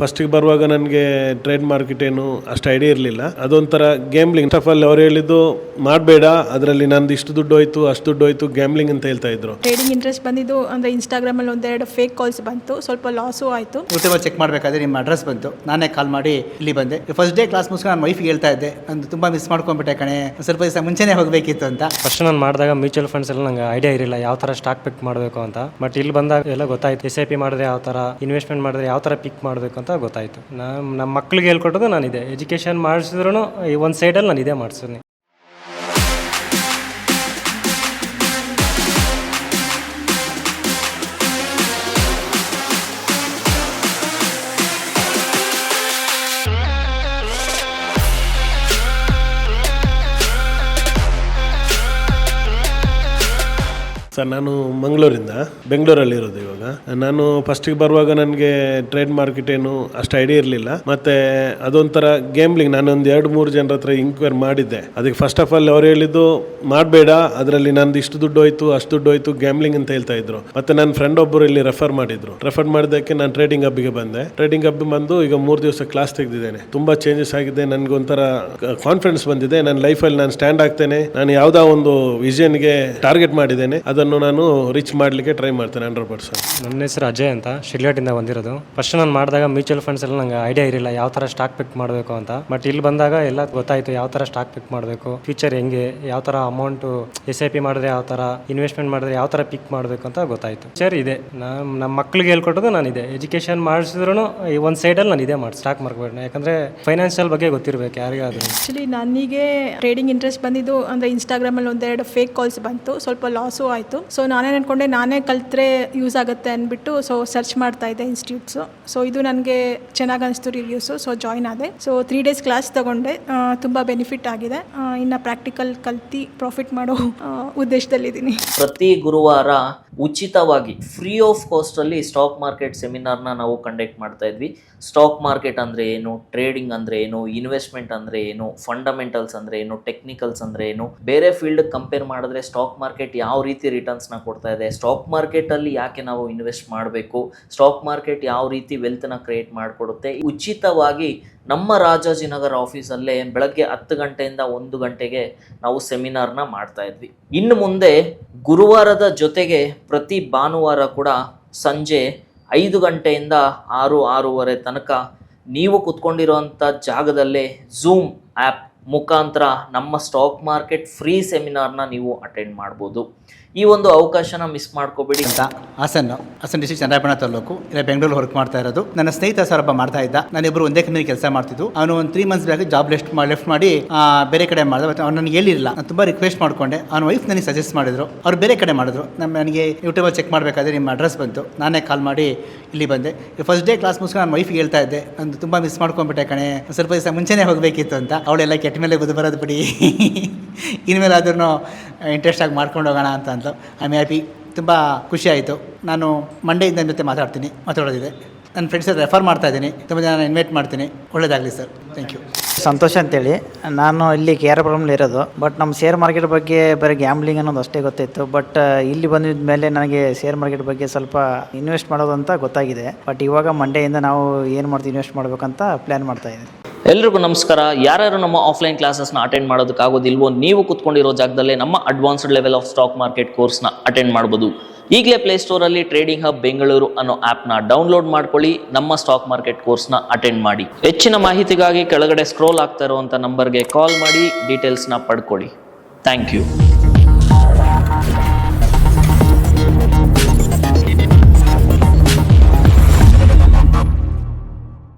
ಫಸ್ಟಿಗೆ ಬರುವಾಗ ನನಗೆ ಟ್ರೇಡ್ ಮಾರ್ಕೆಟ್ ಏನು ಅಷ್ಟು ಐಡಿಯಾ ಇರಲಿಲ್ಲ. ಅದೊಂಥರ ಗೇಮ್ಲಿಂಗ್. ಫಸ್ಟ್ ಆಫ್ ಆಲ್ ಅವ್ರು ಹೇಳಿದ್ದು ಮಾಡಬೇಡ, ಅದರಲ್ಲಿ ನಂದು ಇಷ್ಟು ದುಡ್ಡು ಹೋಯ್ತು ಅಷ್ಟು ದುಡ್ಡು ಹೋಯ್ತು, ಗ್ಯಾಮ್ಲಿಂಗ್ ಅಂತ ಹೇಳ್ತಾ ಇದ್ರು. ಟ್ರೇಡಿಂಗ್ ಇಂಟ್ರೆಸ್ಟ್ ಬಂದಿದ್ದು ಅಂದರೆ ಇನ್ಸ್ಟಾಗ್ರಾಮಲ್ಲಿ ಒಂದೆರಡು ಫೇಕ್ ಕಾಲ್ಸ್ ಬಂತು, ಸ್ವಲ್ಪ ಲಾಸು ಆಯಿತು. ಯೂಟ್ಯೂಬಲ್ಲಿ ಚೆಕ್ ಮಾಡಬೇಕಾದ್ರೆ ನಿಮ್ಮ ಅಡ್ರೆಸ್ ಬಂತು, ನಾನೇ ಕಾಲ್ ಮಾಡಿ ಇಲ್ಲಿ ಬಂದೆ. ಫಸ್ಟ್ ಡೇ ಕ್ಲಾಸ್ ಮುಗಿಸ್ಕೊಂಡು ನಾನು ವೈಫಿಗೆ ಹೇಳ್ತಾ ಇದ್ದೆ, ನಂದು ತುಂಬ ಮಿಸ್ ಮಾಡ್ಕೊಂಡ್ಬಿಟ್ಟೆ ಕಣೆ, ಸ್ವಲ್ಪ ದಿವಸ ಮುಂಚೆನೇ ಹೋಗಬೇಕಿತ್ತು ಅಂತ. ಫಸ್ಟ್ ನಾನು ಮಾಡಿದಾಗ ಮ್ಯೂಚುವಲ್ ಫಂಡ್ಸ್ ಎಲ್ಲ ನಂಗೆ ಐಡಿಯಾ ಇರಲಿಲ್ಲ ಯಾವ ಥರ ಸ್ಟಾಕ್ ಪಿಕ್ ಮಾಡಬೇಕು ಅಂತ. ಬಟ್ ಇಲ್ಲಿ ಬಂದಾಗ ಎಲ್ಲ ಗೊತ್ತಾಯ್ತು. SIP ಮಾಡಿದ್ರೆ ಯಾವ ಥರ ಇನ್ವೆಸ್ಟ್ಮೆಂಟ್ ಮಾಡಿದ್ರೆ ಯಾವ ಥರ ಪಿಕ್ ಮಾಡಬೇಕು ಅಂತ ಗೊತ್ತಾಯಿತು. ನಮ್ಮ ಮಕ್ಳಿಗೆ ಹೇಳ್ಕೊಟ್ಟದು ನಾನಿದೆ. ಎಜುಕೇಷನ್ ಮಾಡಿಸಿದ್ರು ಒಂದು ಸೈಡಲ್ಲಿ ನಾನು ಇದೇ ಮಾಡಿಸ್ತೀನಿ. ಸರ್, ನಾನು ಮಂಗಳೂರಿಂದ ಬೆಂಗಳೂರಲ್ಲಿರೋದು ಇವಾಗ. ನಾನು ಫಸ್ಟಿಗೆ ಬರುವಾಗ ನನಗೆ ಟ್ರೇಡ್ ಮಾರ್ಕೆಟ್ ಏನು ಅಷ್ಟು ಐಡಿಯಾ ಇರಲಿಲ್ಲ. ಮತ್ತು ಅದೊಂಥರ ಗೇಮ್ಲಿಂಗ್. ನಾನೊಂದು 2-3 ಜನರ ಹತ್ರ ಇಂಕ್ವೈರಿ ಮಾಡಿದ್ದೆ. ಅದಕ್ಕೆ ಫಸ್ಟ್ ಆಫ್ ಆಲ್ ಅವ್ರು ಹೇಳಿದ್ದು ಮಾಡಬೇಡ, ಅದರಲ್ಲಿ ನಂದು ಇಷ್ಟು ದುಡ್ಡು ಹೋಯ್ತು ಅಷ್ಟು ದುಡ್ಡು ಹೋಯ್ತು, ಗ್ಯಾಮ್ಲಿಂಗ್ ಅಂತ ಹೇಳ್ತಾ ಇದ್ರು. ಮತ್ತು ನನ್ನ ಫ್ರೆಂಡ್ ಒಬ್ಬರು ಇಲ್ಲಿ ರೆಫರ್ ಮಾಡಿದ್ದಕ್ಕೆ ನಾನು ಟ್ರೇಡಿಂಗ್ ಹಬ್ಬಿಗೆ ಬಂದೆ. ಟ್ರೇಡಿಂಗ್ ಹಬ್ ಬಂದು ಈಗ 3 ದಿವಸ ಕ್ಲಾಸ್ ತೆಗೆದಿದ್ದೇನೆ. ತುಂಬ ಚೇಂಜಸ್ ಆಗಿದೆ. ನನಗೊಂಥರ ಕಾನ್ಫಿಡೆನ್ಸ್ ಬಂದಿದೆ. ನನ್ನ ಲೈಫಲ್ಲಿ ನಾನು ಸ್ಟ್ಯಾಂಡ್ ಆಗ್ತೇನೆ. ನಾನು ಯಾವುದೋ ಒಂದು ವಿಷನ್ಗೆ ಟಾರ್ಗೆಟ್ ಮಾಡಿದ್ದೇನೆ, ಅದನ್ನು ನಾನು ರೀಚ್ ಮಾಡಲಿಕ್ಕೆ ಟ್ರೈ ಮಾಡ್ತೇನೆ 100%. ನನ್ನ ಹೆಸರು ಅಜಯ್ ಅಂತ, ಶಿರ್ಘಾಟಿಂದ ಬಂದಿರೋದು. ಫಸ್ಟ್ ನಾನು ಮಾಡಿದಾಗ ಮ್ಯೂಚುವಲ್ ಫಂಡ್ಸ್ ಎಲ್ಲ ನಂಗೆ ಐಡಿಯಾ ಇರಲಿಲ್ಲ ಯಾವ ಥರ ಸ್ಟಾಕ್ ಪಿಕ್ ಮಾಡಬೇಕು ಅಂತ. ಬಟ್ ಇಲ್ಲಿ ಬಂದಾಗ ಎಲ್ಲ ಗೊತ್ತಾಯಿತು ಯಾವ ಥರ ಸ್ಟಾಕ್ ಪಿಕ್ ಮಾಡಬೇಕು, ಫ್ಯೂಚರ್ ಹೆಂಗೆ, ಯಾವ ಥರ ಅಮೌಂಟು SIP ಮಾಡಿದ್ರೆ ಯಾವ ಥರ ಇನ್ವೆಸ್ಟ್ಮೆಂಟ್ ಮಾಡಿದ್ರೆ ಯಾವ ಥರ ಪಿಕ್ ಮಾಡಬೇಕು ಅಂತ ಗೊತ್ತಾಯಿತು. ಸರ್ ಇದೆ ನಮ್ಮ ಮಕ್ಳಿಗೆ ಹೇಳ್ಕೊಟ್ಟದು ನಾನಿದೆ. ಎಜುಕೇಷನ್ ಮಾಡಿಸಿದ್ರು ಒಂದು ಸೈಡಲ್ಲಿ ನಾನು ಇದೇ ಮಾಡಿ ಸ್ಟಾಕ್ ಮಾರ್ಕೆಟ್. ಯಾಕಂದರೆ ಫೈನಾನ್ಷಿಯಲ್ ಬಗ್ಗೆ ಗೊತ್ತಿರಬೇಕು ಯಾರಿಗಾದರೂ. ಆ್ಯಕ್ಚುಲಿ ನನಗೆ ಟ್ರೇಡಿಂಗ್ ಇಂಟ್ರೆಸ್ಟ್ ಬಂದಿದ್ದು ಅಂದರೆ ಇನ್ಸ್ಟಾಗ್ರಾಮಲ್ಲಿ ಒಂದೆರಡು ಫೇಕ್ ಕಾಲ್ಸ್ ಬಂತು, ಸ್ವಲ್ಪ ಲಾಸು ಆಯಿತು. ಸೊ ನಾನೇ ಅಂದ್ಕೊಂಡೆ ನಾನೇ ಕಲಿತ್ರೆ ಯೂಸ್ ಆಗುತ್ತೆ ಅಂದ್ಬಿಟ್ಟು ಸರ್ಚ್ ಮಾಡ್ತಾ ಇದ್ದೆ ಇನ್ಸ್ಟಿಟ್ಯೂಟ್ಸು. ಸೊ ಇದು ನನಗೆ ಚೆನ್ನಾಗಿ ಅನಿಸ್ತು ರಿವ್ಯೂಸು. ಸೊ ಜಾಯ್ನ್ ಆದೆ. ಸೊ 3 ಡೇಸ್ ಕ್ಲಾಸ್ ತಗೊಂಡೆ, ತುಂಬ ಬೆನಿಫಿಟ್ ಆಗಿದೆ. ಇನ್ನು ಪ್ರಾಕ್ಟಿಕಲ್ ಕಲ್ತು ಪ್ರಾಫಿಟ್ ಮಾಡೋ ಉದ್ದೇಶದಲ್ಲಿದ್ದೀನಿ. ಪ್ರತಿ ಗುರುವಾರ ಉಚಿತವಾಗಿ ಫ್ರೀ ಆಫ್ ಕಾಸ್ಟಲ್ಲಿ ಸ್ಟಾಕ್ ಮಾರ್ಕೆಟ್ ಸೆಮಿನಾರ್ನ ನಾವು ಕಂಡಕ್ಟ್ ಮಾಡ್ತಾ ಇದ್ವಿ. ಸ್ಟಾಕ್ ಮಾರ್ಕೆಟ್ ಅಂದರೆ ಏನು, ಟ್ರೇಡಿಂಗ್ ಅಂದರೆ ಏನು, ಇನ್ವೆಸ್ಟ್ಮೆಂಟ್ ಅಂದರೆ ಏನು, ಫಂಡಮೆಂಟಲ್ಸ್ ಅಂದರೆ ಏನು, ಟೆಕ್ನಿಕಲ್ಸ್ ಅಂದರೆ ಏನು, ಬೇರೆ ಫೀಲ್ಡ್ ಕಂಪೇರ್ ಮಾಡಿದ್ರೆ ಸ್ಟಾಕ್ ಮಾರ್ಕೆಟ್ ಯಾವ ರೀತಿ ರಿಟರ್ನ್ಸ್ನ ಕೊಡ್ತಾ ಇದೆ, ಸ್ಟಾಕ್ ಮಾರ್ಕೆಟಲ್ಲಿ ಯಾಕೆ ನಾವು ಇನ್ವೆಸ್ಟ್ ಮಾಡಬೇಕು, ಸ್ಟಾಕ್ ಮಾರ್ಕೆಟ್ ಯಾವ ರೀತಿ ವೆಲ್ತ್ನ ಕ್ರಿಯೇಟ್ ಮಾಡಿಕೊಡುತ್ತೆ, ಉಚಿತವಾಗಿ ನಮ್ಮ ರಾಜಾಜಿನಗರ ಆಫೀಸಲ್ಲೇ ಬೆಳಗ್ಗೆ 10 ಗಂಟೆಯಿಂದ 1 ಗಂಟೆಗೆ ನಾವು ಸೆಮಿನಾರ್ನ ಮಾಡ್ತಾ ಇದ್ವಿ. ಇನ್ನು ಮುಂದೆ ಗುರುವಾರದ ಜೊತೆಗೆ ಪ್ರತಿ ಭಾನುವಾರ ಕೂಡ ಸಂಜೆ 5 ಗಂಟೆಯಿಂದ 6-6:30 ತನಕ ನೀವು ಕುತ್ಕೊಂಡಿರೋಂಥ ಜಾಗದಲ್ಲೇ ಝೂಮ್ ಆ್ಯಪ್ ಮುಖಾಂತರ ನಮ್ಮ ಸ್ಟಾಕ್ ಮಾರ್ಕೆಟ್ ಫ್ರೀ ಸೆಮಿನಾರ್ನ ನೀವು ಅಟೆಂಡ್ ಮಾಡ್ಬೋದು. ಈ ಒಂದು ಅವಕಾಶನ ಮಿಸ್ ಮಾಡ್ಕೋಬೇಡಿ ಅಂತ ಹಾಸನ್ ಡಿಸ್ಟ್ರಿಕ್ಟ್ ಚಂದ್ರಾಯಪಟ್ಟಣ ತಾಲೂಕು, ಇಲ್ಲ ಬೆಂಗಳೂರು ವರ್ಕ್ ಮಾಡ್ತಾ ಇರೋದು. ನನ್ನ ಸ್ನೇಹಿತ ಸರ್ ಒಬ್ಬ ಮಾಡ್ತಾ ಇದ್ದ. ನಾನಿಬ್ಬರು ಒಂದೇ ಕಂಪನಿ ಕೆಲಸ ಮಾಡ್ತಿದ್ದು. ಅವನು ಒಂದು 3 ಮಂತ್ಸ್ ಬ್ಯಾಕ್ ಜಾಬ್ ಲೆಫ್ಟ್ ಮಾಡಿ ಬೇರೆ ಕಡೆ ಮಾಡಿದ. ಬಟ್ ಅವ್ನು ನನಗೆ ಹೇಳಿರಲಿಲ್ಲ. ನಾನು ತುಂಬ ರಿಕ್ವೆಸ್ಟ್ ಮಾಡ್ಕೊಂಡೆ. ಅವನ ವೈಫ್ ನನಗೆ ಸಜೆಸ್ಟ್ ಮಾಡಿದ್ರು, ಅವ್ರು ಬೇರೆ ಕಡೆ ಮಾಡಿದ್ರು. ನನಗೆ ಯೂಟ್ಯೂಬಲ್ಲಿ ಚೆಕ್ ಮಾಡಬೇಕಾದ್ರೆ ನಿಮ್ಮ ಅಡ್ರೆಸ್ ಬಂತು, ನಾನೇ ಕಾಲ್ ಮಾಡಿ ಇಲ್ಲಿ ಬಂದೆ. ಫಸ್ಟ್ ಡೇ ಕ್ಲಾಸ್ ಮುಗಿಸ್ಕೊಂಡು ನಾನು ವೈಫಿಗೆ ಹೇಳ್ತಾ ಇದ್ದೆ, ನಂದು ತುಂಬ ಮಿಸ್ ಮಾಡ್ಕೊಂಡ್ಬಿಟ್ಟೆ ಕಣೆ, ಸ್ವಲ್ಪ ದಿವಸ ಮುಂಚೆನೇ ಹೋಗಬೇಕಿತ್ತು ಅಂತ. ಅವಳೆಲ್ಲ ಕೆಟ್ಟ ಮೇಲೆ ಬರೋದು ಬಿಡಿ, ಇನ್ಮೇಲೆ ಆದ್ರೂ ಇಂಟ್ರೆಸ್ಟ್ ಆಗಿ ಮಾಡ್ಕೊಂಡು ಹೋಗೋಣ ಅಂತ ಅಂದ್ಲು. I am happy. ತುಂಬ ಖುಷಿ ಆಯಿತು. ನಾನು ಮಂಡೆಯಿಂದ ಜೊತೆ ಮಾತಾಡೋದಿದೆ. ನನ್ನ ಫ್ರೆಂಡ್ಸ್ ರೆಫರ್ ಮಾಡ್ತಾ ಇದ್ದೀನಿ, ತುಂಬ ಜನ ಇನ್ವೈಟ್ ಮಾಡ್ತೀನಿ. ಒಳ್ಳೆಯದಾಗಲಿ ಸರ್. Thank you. ಸಂತೋಷ ಅಂತೇಳಿ. ನಾನು ಇಲ್ಲಿ KR ಇರೋದು. ಬಟ್ ನಮ್ಮ ಶೇರ್ ಮಾರ್ಕೆಟ್ ಬಗ್ಗೆ ಬರೀ ಗ್ಯಾಮ್ಲಿಂಗ್ ಅನ್ನೋದು ಅಷ್ಟೇ ಗೊತ್ತಿತ್ತು. ಬಟ್ ಇಲ್ಲಿ ಬಂದಿದ್ದ ಮೇಲೆ ನನಗೆ ಶೇರ್ ಮಾರ್ಕೆಟ್ ಬಗ್ಗೆ ಸ್ವಲ್ಪ ಇನ್ವೆಸ್ಟ್ ಮಾಡೋದು ಅಂತ ಗೊತ್ತಾಗಿದೆ. ಬಟ್ ಇವಾಗ ಮಂಡೆಯಿಂದ ನಾವು ಏನು ಮಾಡ್ತೀವಿ, ಇನ್ವೆಸ್ಟ್ ಮಾಡಬೇಕಂತ ಪ್ಲ್ಯಾನ್ ಮಾಡ್ತಾ ಇದ್ದೀವಿ. ಎಲ್ರಿಗೂ ನಮಸ್ಕಾರ. ಯಾರ್ಯಾರು ನಮ್ಮ ಆಫ್ಲೈನ್ ಕ್ಲಾಸಸ್ನ ಅಟೆಂಡ್ ಮಾಡೋದಕ್ಕಾಗೋದಿಲ್ವೋ, ನೀವು ಕುತ್ಕೊಂಡಿರೋ ಜಾಗದಲ್ಲೇ ನಮ್ಮ advanced level of stock market ಕೋರ್ಸ್ನ ಅಟೆಂಡ್ ಮಾಡ್ಬೋದು. ಈಗಲೇ ಪ್ಲೇಸ್ಟೋರಲ್ಲಿ ಟ್ರೇಡಿಂಗ್ ಹಬ್ ಬೆಂಗಳೂರು ಅನ್ನೋ ಆ್ಯಪ್ನ ಡೌನ್ಲೋಡ್ ಮಾಡ್ಕೊಳ್ಳಿ, ನಮ್ಮ ಸ್ಟಾಕ್ ಮಾರ್ಕೆಟ್ ಕೋರ್ಸ್ನ ಅಟೆಂಡ್ ಮಾಡಿ. ಹೆಚ್ಚಿನ ಮಾಹಿತಿಗಾಗಿ ಕೆಳಗಡೆ ಸ್ಕ್ರೋಲ್ ಆಗ್ತಾ ಇರುವಂಥ ನಂಬರ್ಗೆ ಕಾಲ್ ಮಾಡಿ ಡೀಟೇಲ್ಸ್ನ ಪಡ್ಕೊಳ್ಳಿ. Thank you.